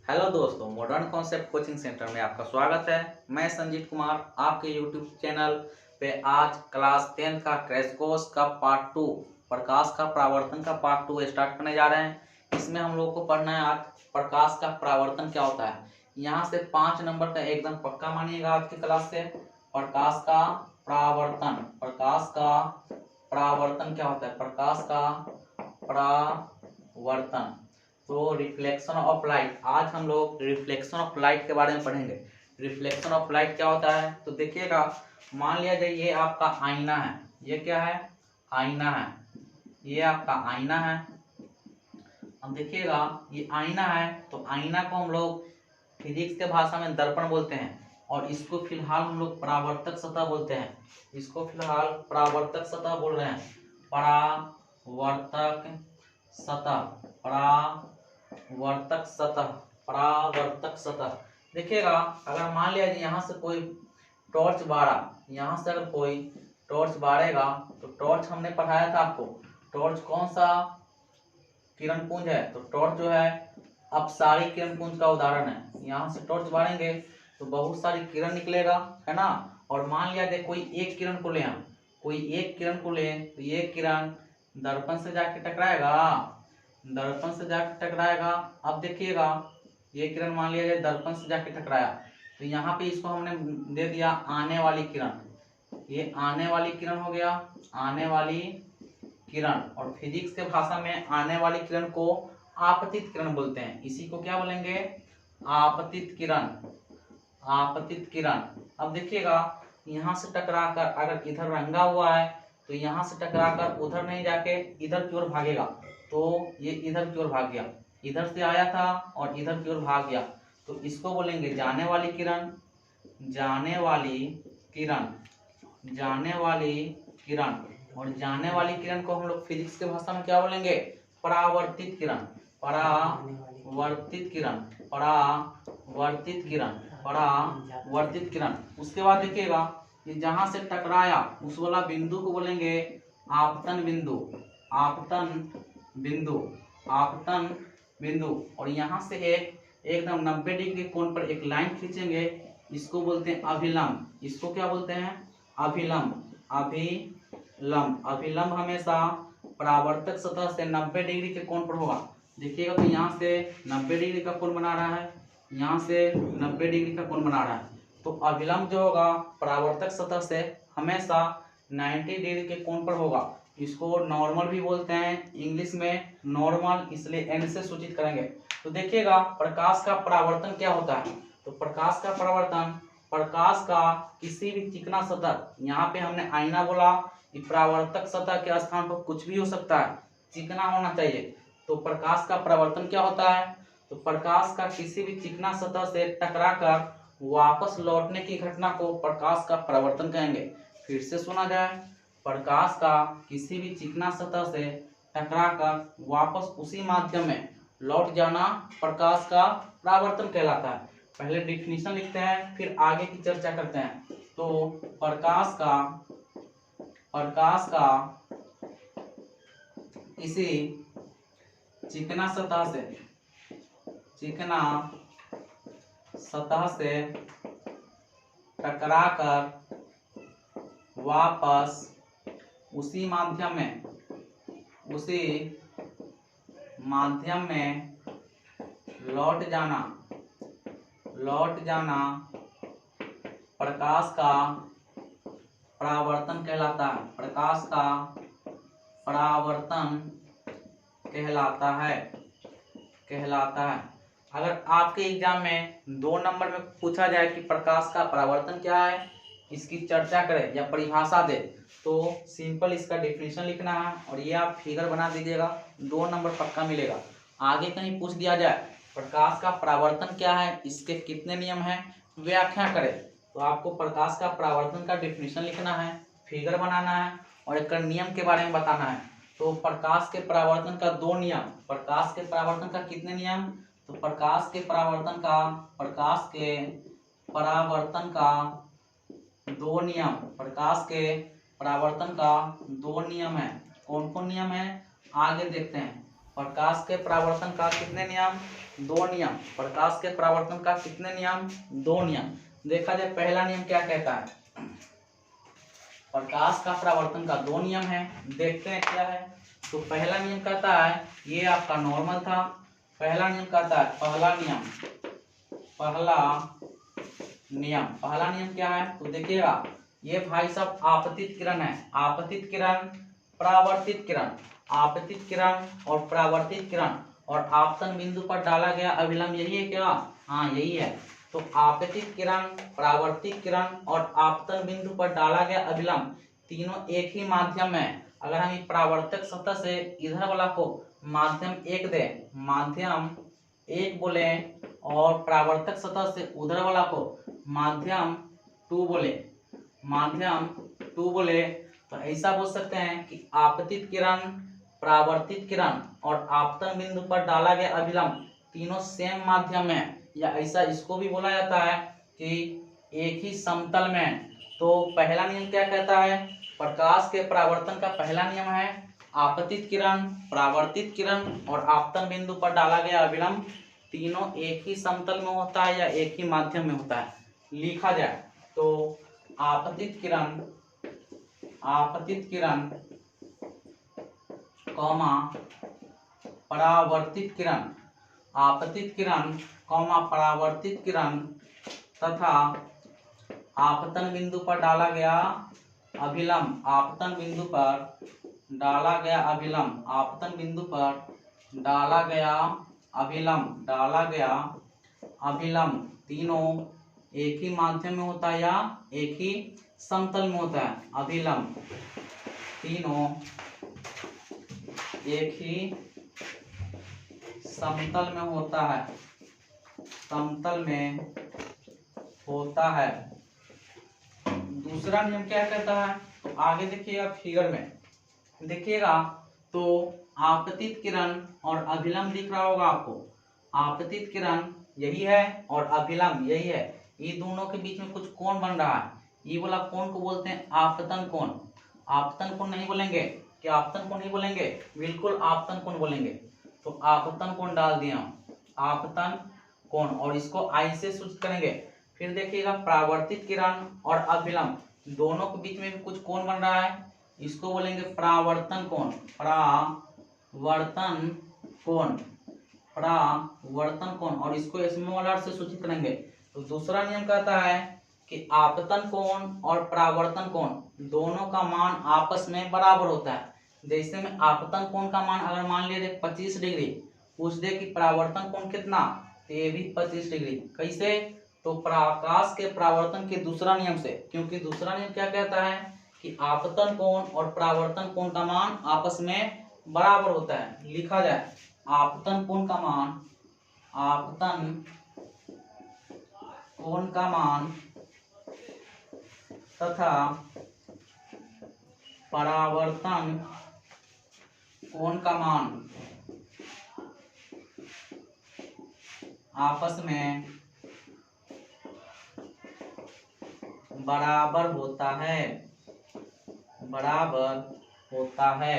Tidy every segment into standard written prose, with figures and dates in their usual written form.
Hello दोस्तों, modern concept coaching centre में आपका स्वागत है। मैं संजीत कुमार आपके यूट्यूब चैनल पे आज क्लास 10 का क्रैश कोर्स का पार्ट 2 प्रकाश का परावर्तन का पार्ट 2 स्टार्ट करने जा रहे हैं। इसमें हम लोग को पढ़ना है आज प्रकाश का परावर्तन क्या होता है। यहाँ से 5 नंबर का एकदम पक्का मानिएगा आज की क्लास से। प्रकाश का परावर्तन, प्रकाश का परावर्तन क्या होता है, प्रकाश का परावर्तन। तो रिफ्लेक्शन ऑफ लाइट, आज हम लोग रिफ्लेक्शन ऑफ लाइट के बारे में पढ़ेंगे। रिफ्लेक्शन ऑफ लाइट क्या होता है, तो देखिएगा, मान लिया जाए ये आपका आईना है। ये क्या है, आईना है। ये आपका आईना है। अब देखिएगा, ये आईना है तो आईना को हम लोग फिजिक्स के भाषा में दर्पण बोलते हैं, और इसको फिलहाल हम लोग परावर्तक सतह बोलते हैं। इसको फिलहाल परावर्तक सतह बोल रहे हैं। परावर्तक सतह, परावर्तक सतह, परावर्तक सतह। देखिएगा, अगर मान लिया यहाँ से कोई टॉर्च बारा, यहाँ से अगर कोई टॉर्च बारेगा तो टॉर्च हमने पढ़ाया था आपको, टॉर्च कौन सा किरण पुंज है, तो टॉर्च जो है अपसारी किरण पुंज का उदाहरण है। यहाँ से टॉर्च बारेंगे तो बहुत सारी किरण निकलेगा, है ना। और मान लिया जाए कोई एक किरण को ले, हम कोई एक किरण को ले तो ये किरण दर्पण से जाके टकराएगा, दर्पण से जाके टकराएगा। अब देखिएगा, ये किरण मान लिया जाए दर्पण से जाके टकराया, तो यहाँ पे इसको हमने दे दिया आने वाली किरण। ये आने वाली किरण हो गया, आने वाली किरण। और फिजिक्स के भाषा में आने वाली किरण को आपतित किरण बोलते हैं। इसी को क्या बोलेंगे, आपतित किरण, आपतित किरण। अब देखिएगा, यहाँ से टकराकर अगर इधर रंगा हुआ है तो यहाँ से टकराकर उधर नहीं जाके इधर की ओर भागेगा, तो ये इधर की ओर भाग गया, इधर से आया था और इधर की ओर भाग गया, तो इसको बोलेंगे जाने वाली किरण, जाने वाली किरण, जाने वाली किरण। और जाने वाली किरण को हम लोग फिजिक्स के भाषा में क्या बोलेंगे, परावर्तित किरण, परावर्तित किरण, परावर्तित किरण, परावर्तित किरण। उसके बाद देखिएगा, ये जहां से टकराया उस वाला बिंदु को बोलेंगे आपतन बिंदु, आपतन बिंदु, आपतन बिंदु। और यहाँ से एकदम 90 डिग्री कोण पर एक लाइन खींचेंगे, इसको बोलते हैं अभिलंब। इसको क्या बोलते हैं, अभिलंब, अभिलंब। अभिलंब हमेशा परावर्तक सतह से 90 डिग्री के कोण पर होगा। देखिएगा, तो यहाँ से 90 डिग्री का कोण बना रहा है, यहाँ से 90 डिग्री का कोण बना रहा है, तो अभिलंब जो होगा परावर्तक सतह से हमेशा 90 डिग्री के कोण पर होगा। इसको नॉर्मल भी बोलते हैं, इंग्लिश में नॉर्मल, इसलिए एन से सूचित करेंगे। तो देखिएगा, प्रकाश का परावर्तन क्या होता है, तो प्रकाश का परावर्तन, प्रकाश का किसी भी चिकना सतह, यहाँ पे हमने आईना बोला, कि परावर्तक सतह के स्थान पर कुछ भी हो सकता है, चिकना होना चाहिए। तो प्रकाश का परावर्तन क्या होता है, तो प्रकाश का किसी भी चिकना सतह से टकराकर वापस लौटने की घटना को प्रकाश का परावर्तन कहेंगे। फिर से सुना जाए, प्रकाश का किसी भी चिकना सतह से टकराकर वापस उसी माध्यम में लौट जाना प्रकाश का परावर्तन कहलाता है। पहले डिफिनीशन लिखते हैं, फिर आगे की चर्चा करते हैं। तो प्रकाश का किसी चिकना सतह से, चिकना सतह से टकराकर वापस उसी माध्यम में लौट जाना प्रकाश का परावर्तन कहलाता है, प्रकाश का परावर्तन कहलाता है। अगर आपके एग्जाम में 2 नंबर में पूछा जाए कि प्रकाश का परावर्तन क्या है, इसकी चर्चा करें या परिभाषा दे, तो सिंपल इसका डेफिनेशन लिखना है और ये आप फिगर बना दीजिएगा, 2 नंबर पक्का मिलेगा। आगे कहीं पूछ दिया जाए प्रकाश का परावर्तन क्या है, इसके कितने नियम हैं, व्याख्या करें, तो आपको प्रकाश का परावर्तन का डेफिनेशन लिखना है, फिगर बनाना है और एक नियम के बारे में बताना है। तो प्रकाश के परावर्तन का 2 नियम, प्रकाश के परावर्तन का कितने नियम, तो प्रकाश के परावर्तन का 2 नियम, प्रकाश के परावर्तन का 2 नियम है। कौन कौन नियम है, आगे देखते हैं। प्रकाश के परावर्तन का कितने नियम? 2 नियम। प्रकाश के परावर्तन का कितने नियम? 2 नियम। देखा जाए पहला नियम क्या कहता है। प्रकाश का परावर्तन का 2 नियम है, देखते हैं क्या है। तो पहला नियम कहता है, ये आपका नॉर्मल था। पहला नियम कहता है, पहला नियम क्या है? तो देखिएगा, ये भाई साहब आपतित किरण है। आपतित किरण, परावर्तित किरण, आपतित किरण और परावर्तित किरण और आपतन बिंदु पर डाला गया अभिलंब, यही है क्या? हाँ यही है। तो आपतित किरण, परावर्तित किरण और आपतन बिंदु पर डाला गया अभिलंब तीनों एक ही माध्यम है। अगर हम परावर्तक सतह से इधर वाला को माध्यम 1 दे, माध्यम 1 बोले और परावर्तक सतह से उधर वाला को माध्यम 2 बोले, माध्यम 2 बोले, तो ऐसा बोल सकते हैं कि आपतित किरण, परावर्तित किरण और आपतन बिंदु पर डाला गया अभिलंब तीनों सेम माध्यम है, या ऐसा इसको भी बोला जाता है कि एक ही समतल में। तो पहला नियम क्या कहता है? प्रकाश के परावर्तन का पहला नियम है आपतित किरण, परावर्तित किरण और आपतन बिंदु पर डाला गया अभिलंब तीनों एक ही समतल में होता है या एक ही माध्यम में होता है। लिखा जाए तो आपतित किरण कौमा परावर्तित किरण, आपतित किरण कौमा परावर्तित किरण तथा आपतन बिंदु पर डाला गया अभिलंब, आपतन बिंदु पर डाला गया अभिलंब, आपतन बिंदु पर डाला गया अभिलंब तीनों एक ही माध्यम में होता है या एक ही समतल में होता है। अभिलंब तीनों एक ही समतल में होता है, समतल में होता है। दूसरा नियम क्या कहता है? तो आगे देखिएगा, फिगर में देखिएगा तो आपतित किरण और अभिलंब दिख रहा होगा आपको। आपतित किरण यही है और अभिलंब यही है। ये दोनों के बीच में कुछ कोण बन रहा है, ये वाला कोण को बोलते हैं आपतन कोण। आपतन कोण नहीं बोलेंगे, क्या आपतन कोण नहीं बोलेंगे? बिल्कुल आपतन कोण बोलेंगे। तो आपतन कोण डाल दिया, आपतन कोण, और इसको आई से सूचित करेंगे। फिर देखिएगा परावर्तित किरण और अभिलंब दोनों के बीच में भी कुछ कोण बन रहा है, इसको बोलेंगे परावर्तन कोण, परावर्तन कोण, परावर्तन कोण, और इसको स्मॉल आर से सूचित करेंगे। तो दूसरा नियम कहता है कि आपतन कोण और परावर्तन कोण दोनों का मान आपस में बराबर होता है। जैसे में आपतन कोण का मान अगर मान लिया 25 डिग्री, पूछ दे कि परावर्तन कोण कितना, तो ये भी 25 डिग्री। कैसे? तो प्रकाश के परावर्तन के दूसरा नियम से, क्योंकि दूसरा नियम क्या कहता है कि आपतन कोण और परावर्तन कोण का मान आपस में बराबर होता है। लिखा जाए आपतन कोण का मान, आपतन कोण का मान तथा परावर्तन कोण का मान आपस में बराबर होता है, बराबर होता है।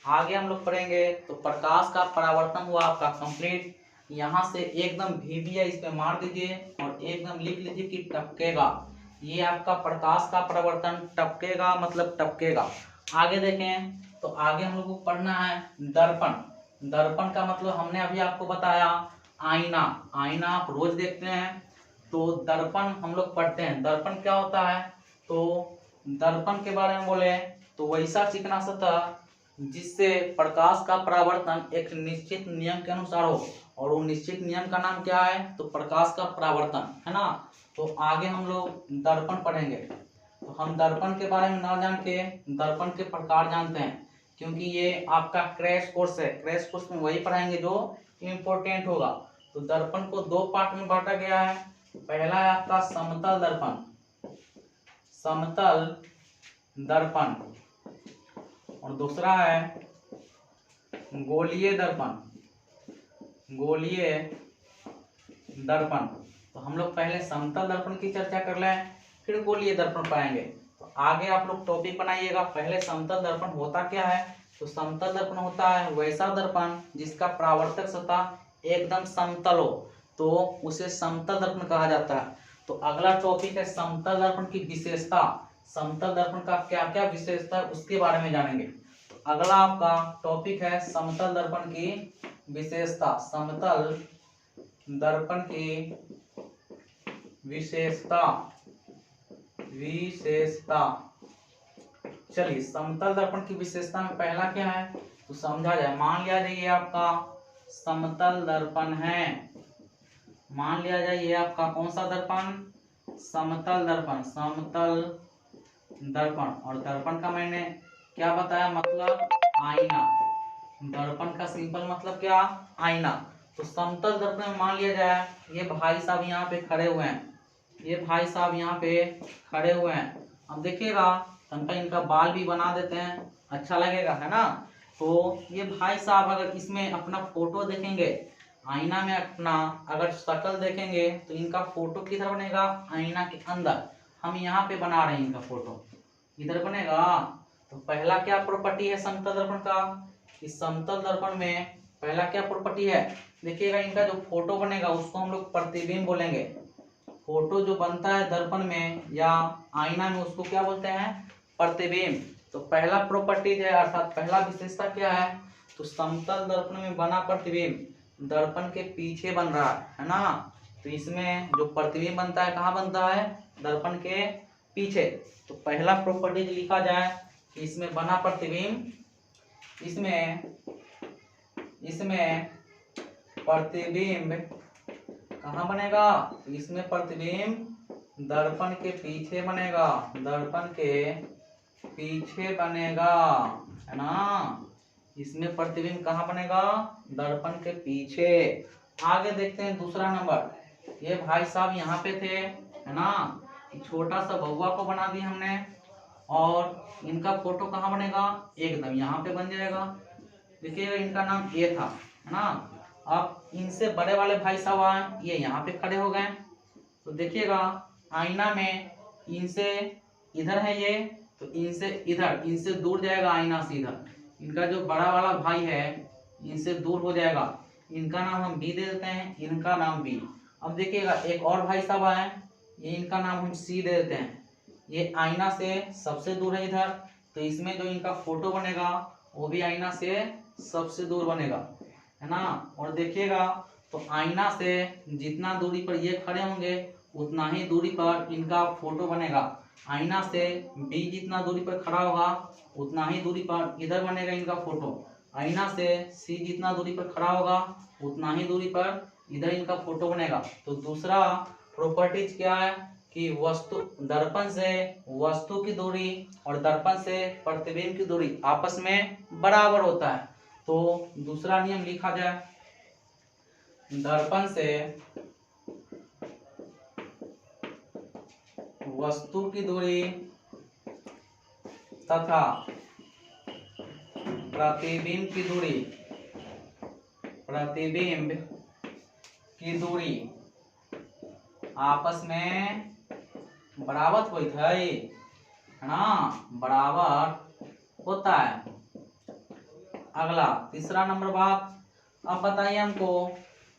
आगे हम लोग पढ़ेंगे। तो प्रकाश का परावर्तन हुआ आपका कंप्लीट। यहाँ से एकदम भी इस पे मार दीजिए और एकदम लिख लीजिए कि टपकेगा। ये आपका प्रकाश का परावर्तन टपकेगा, मतलब टपकेगा। आगे देखें तो आगे हम लोग को पढ़ना है दर्पण। दर्पण का मतलब हमने अभी आपको बताया आईना। आईना आप रोज देखते हैं, तो दर्पण हम लोग पढ़ते हैं। दर्पण क्या होता है? तो दर्पण के बारे में बोले तो वैसा चिकना सतह जिससे प्रकाश का परावर्तन एक निश्चित नियम के अनुसार हो, और वो निश्चित नियम का नाम क्या है? तो प्रकाश का परावर्तन, है ना। तो आगे हम लोग दर्पण पढ़ेंगे। तो हम दर्पण के बारे में ना जान के दर्पण के प्रकार जानते हैं, क्योंकि ये आपका क्रैश कोर्स है। क्रैश कोर्स में वही पढ़ाएंगे जो इम्पोर्टेंट होगा। तो दर्पण को 2 पार्ट में बांटा गया है। पहला है आपका समतल दर्पण, समतल दर्पण, और दूसरा है गोलीय दर्पण, गोलीय दर्पण। तो हम लोग पहले समतल दर्पण की चर्चा कर लें, फिर गोलीय दर्पण पाएंगे। तो आगे आप लोग टॉपिक बनाइएगा। पहले समतल दर्पण होता क्या है, तो समतल दर्पण होता है वैसा दर्पण जिसका परावर्तक सतह एकदम समतल हो, तो उसे समतल दर्पण कहा जाता है। तो अगला टॉपिक है समतल दर्पण की विशेषता। समतल दर्पण का क्या क्या विशेषता है उसके बारे में जानेंगे। तो अगला आपका टॉपिक है समतल दर्पण की विशेषता। समतल दर्पण की विशेषता। चलिए, समतल दर्पण की विशेषता में पहला क्या है तो समझा जाए। मान लिया जाए ये आपका समतल दर्पण है। मान लिया जाए ये आपका कौन सा दर्पण, समतल दर्पण। समतल दर्पण, और दर्पण का मैंने क्या बताया, मतलब आईना। दर्पण का सिंपल मतलब क्या, आईना। तो समतल दर्पण में मान लिया जाए ये भाई साहब यहाँ पे खड़े हुए हैं, ये भाई साहब यहाँ पे खड़े हुए हैं। अब देखिएगा तनका इनका बाल भी बना देते हैं, अच्छा लगेगा, है ना। तो ये भाई साहब अगर इसमें अपना फोटो देखेंगे, आईना में अपना अगर शक्ल देखेंगे तो इनका फोटो किधर बनेगा, आईना के अंदर। हम यहाँ पे बना रहे हैं इनका फोटो, इधर बनेगा। तो पहला क्या प्रॉपर्टी है समतल दर्पण का, इस समतल दर्पण में पहला क्या प्रॉपर्टी है, देखिएगा इनका जो फोटो बनेगा उसको हम लोग प्रतिबिंब बोलेंगे। फोटो जो बनता है दर्पण में या आईना में उसको क्या बोलते हैं, प्रतिबिंब। तो पहला प्रॉपर्टी है अर्थात पहला विशेषता क्या है, तो समतल दर्पण में बना प्रतिबिंब दर्पण के पीछे बन रहा है ना। तो इसमें जो प्रतिबिंब बनता है कहाँ बनता है, दर्पण के पीछे। तो पहला प्रॉपर्टी लिखा जाए कि इसमें बना प्रतिबिंब, इसमें प्रतिबिंब कहाँ बनेगा, इसमें प्रतिबिंब दर्पण के पीछे बनेगा, दर्पण के पीछे बनेगा, है ना। इसमें प्रतिबिंब कहाँ बनेगा, दर्पण के पीछे। आगे देखते हैं दूसरा नंबर। ये भाई साहब यहाँ पे थे, है ना। छोटा सा बउआ को बना दिया हमने, और इनका फोटो कहाँ बनेगा, एकदम यहाँ पे बन जाएगा। देखिएगा इनका नाम ए था, है ना। अब इनसे बड़े वाले भाई साहब आए, ये यहाँ पे खड़े हो गए। तो देखिएगा आईना में इनसे इधर है ये, तो इनसे इधर, इनसे दूर जाएगा आईना से इधर। इनका जो बड़ा वाला भाई है इनसे दूर हो जाएगा, इनका नाम हम बी दे देते हैं, इनका नाम बी। अब देखिएगा एक और भाई साहब आए, ये इनका नाम हम सी दे देते हैं। ये आईना से सबसे दूर है इधर, तो इसमें जो इनका फोटो बनेगा वो भी आईना से सबसे दूर बनेगा, है ना। और देखिएगा तो आईना से जितना दूरी पर ये खड़े होंगे उतना ही दूरी पर इनका फोटो बनेगा। आईना से बी जितना दूरी पर खड़ा होगा उतना ही दूरी पर इधर बनेगा इनका फोटो। आईना से सी जितना दूरी पर खड़ा होगा उतना ही दूरी पर इधर इनका फोटो बनेगा। तो दूसरा प्रॉपर्टीज क्या है कि वस्तु, दर्पण से वस्तु की दूरी और दर्पण से प्रतिबिंब की दूरी आपस में बराबर होता है। तो दूसरा नियम लिखा जाए, दर्पण से वस्तु की दूरी तथा प्रतिबिंब की दूरी आपस में बराबर होता है ना, बराबर होता है। अगला तीसरा नंबर बात, अब बताइए हमको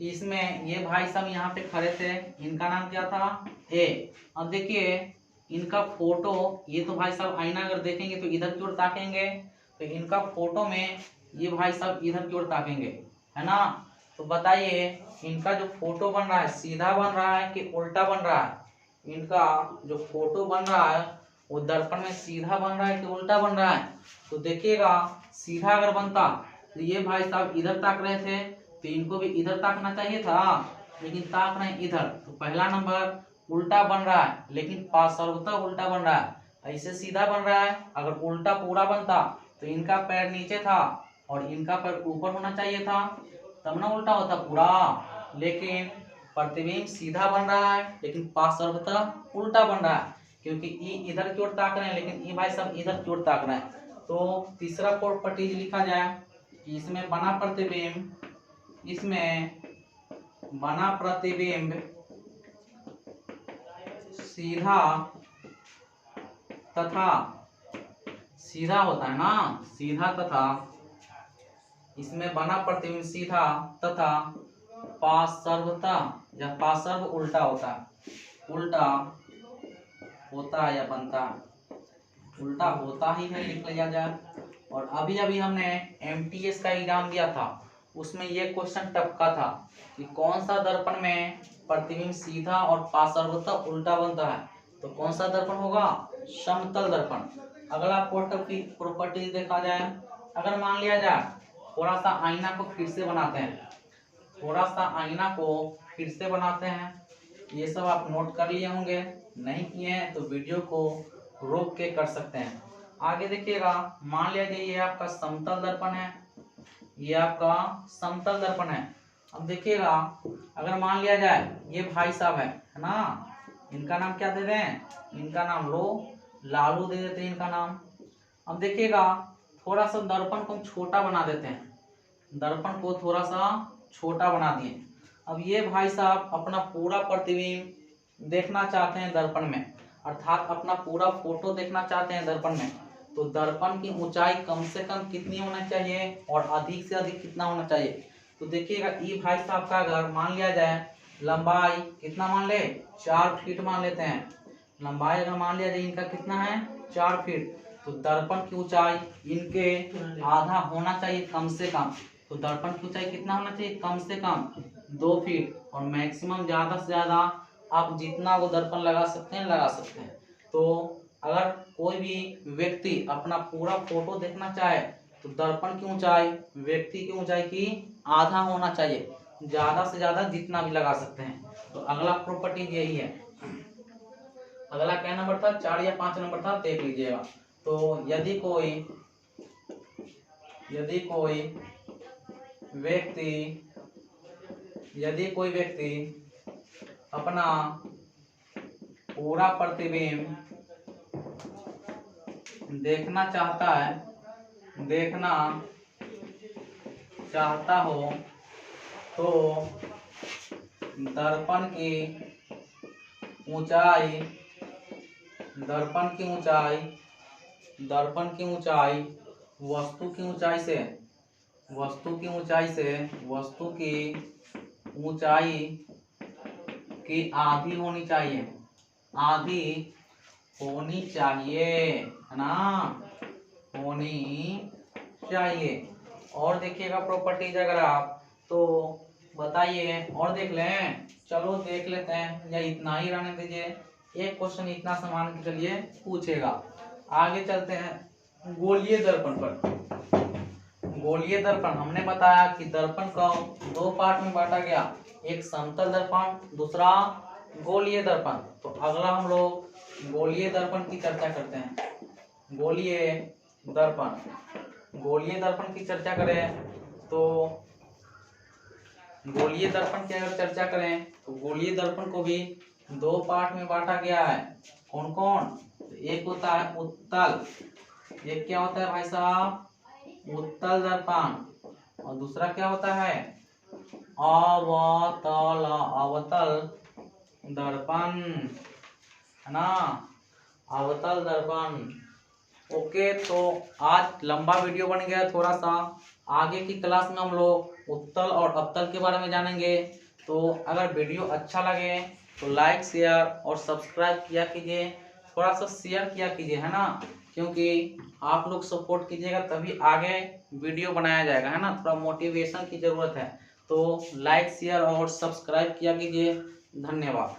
कि इसमें ये भाई साहब यहाँ पे खड़े थे, इनका नाम क्या था, ए। अब देखिए इनका फोटो, ये तो भाई साहब आईना अगर देखेंगे तो इधर की ओर ताकेंगे, तो इनका फोटो में ये भाई साहब इधर की ओर ताकेंगे, है ना। तो बताइए इनका जो फोटो बन रहा है सीधा बन रहा है कि उल्टा बन रहा है, इनका जो फोटो बन रहा है वो दर्पण में सीधा बन रहा है कि उल्टा बन रहा है। तो देखिएगा सीधा अगर बनता तो ये भाई साहब इधर ताक रहे थे, तो इनको भी इधर ताकना चाहिए था, लेकिन ताक रहे इधर। तो पहला नंबर उल्टा बन रहा है, लेकिन सर्वतः उल्टा बन रहा है। ऐसे सीधा बन रहा है, अगर उल्टा पूरा बनता तो इनका पैर नीचे था और इनका पैर ऊपर होना चाहिए था, तब ना उल्टा होता पूरा। लेकिन प्रतिबिंब सीधा बन रहा है लेकिन सर्वतः उल्टा बन रहा है, क्योंकि ई इधर की ओर ताक रहे हैं लेकिन ई भाई साहब इधर की ओर ताक रहे हैं। तो तीसरा प्रॉपर्टी लिखा जाए कि इसमें बना प्रतिबिंब सीधा तथा सीधा होता है ना, सीधा तथा इसमें बना प्रतिबिंब सीधा तथा पार्श्वता या पार्श्व उल्टा होता है, उल्टा होता है या बनता है, उल्टा होता ही है लिख लिया जाए। और अभी अभी हमने एमटीएस का एग्जाम दिया था, उसमें ये क्वेश्चन टपका था कि कौन सा दर्पण में प्रतिबिंब सीधा और पार्श्वता उल्टा बनता है, तो कौन सा दर्पण होगा, समतल दर्पण। अगला प्रॉपर्टी देखा जाए, अगर मान लिया जाए थोड़ा सा आईना को फिर से बनाते हैं, थोड़ा सा आईना को फिर से बनाते हैं, ये सब आप नोट कर लिए होंगे, नहीं किए हैं तो वीडियो को रोक के कर सकते हैं। आगे देखिएगा, मान लिया जाए ये आपका समतल दर्पण है, ये आपका समतल दर्पण है। अब देखिएगा अगर मान लिया जाए ये भाई साहब है ना, इनका नाम क्या दे दें, इनका नाम लो लालू दे देते हैं इनका नाम। अब देखिएगा थोड़ा सा दर्पण को हम छोटा बना देते हैं, दर्पण को थोड़ा सा छोटा बना दिए। अब ये भाई साहब अपना पूरा प्रतिबिंब देखना चाहते हैं दर्पण में, अर्थात अपना पूरा फोटो देखना चाहते हैं दर्पण में, तो दर्पण की ऊंचाई कम से कम कितनी होना चाहिए और अधिक से अधिक कितना होना चाहिए। तो देखिएगा ये भाई साहब का अगर मान लिया जाए लंबाई कितना मान ले, 4 फीट मान लेते हैं, लंबाई अगर मान लिया जाए इनका कितना है 4 फीट, तो दर्पण की ऊंचाई इनके आधा होना चाहिए कम से कम। तो दर्पण की ऊंचाई कितना होना चाहिए, कम से कम 2 फीट, और मैक्सिमम ज़्यादा से ज़्यादा आप जितना वो दर्पण लगा सकते हैं लगा सकते हैं। तो अगर कोई भी व्यक्ति अपना पूरा फोटो देखना चाहे तो दर्पण की ऊंचाई व्यक्ति की ऊंचाई की आधा होना चाहिए, ज़्यादा से ज़्यादा जितना भी लगा सकते हैं। तो अगला प्रॉपर्टी यही है। अगला क्या नंबर था, 4 या 5 नंबर था, देख लीजिएगा। तो यदि कोई व्यक्ति अपना पूरा प्रतिबिंब देखना चाहता हो तो दर्पण की ऊंचाई वस्तु की ऊंचाई की आधी होनी चाहिए, है ना, होनी चाहिए। और देखिएगा प्रॉपर्टीज अगर आप तो बताइए और देख लें, चलो देख लेते हैं या इतना ही रहने दीजिए, एक क्वेश्चन इतना समान के चलिए पूछेगा। आगे चलते हैं गोलीय दर्पण पर। गोलीय दर्पण हमने बताया कि दर्पण को 2 पार्ट में बांटा गया, एक समतल दर्पण दूसरा गोलीय दर्पण। तो अगला हम लोग गोलीय दर्पण की चर्चा करते हैं। गोलीय दर्पण की चर्चा करें तो गोलीय दर्पण की अगर चर्चा करें तो गोलीय दर्पण को भी 2 पार्ट में बांटा गया है। कौन कौन, एक होता है उत्तल, एक क्या होता है भाई साहब, उत्तल दर्पण, और दूसरा क्या होता है अवतल दर्पण, है ना, अवतल दर्पण। ओके, तो आज लंबा वीडियो बन गया थोड़ा सा, आगे की क्लास में हम लोग उत्तल और अवतल के बारे में जानेंगे। तो अगर वीडियो अच्छा लगे तो लाइक शेयर और सब्सक्राइब किया कीजिए, थोड़ा सा शेयर किया कीजिए, है ना, क्योंकि आप लोग सपोर्ट कीजिएगा तभी आगे वीडियो बनाया जाएगा, है ना, थोड़ा मोटिवेशन की ज़रूरत है। तो लाइक शेयर और सब्सक्राइब किया कीजिए, धन्यवाद।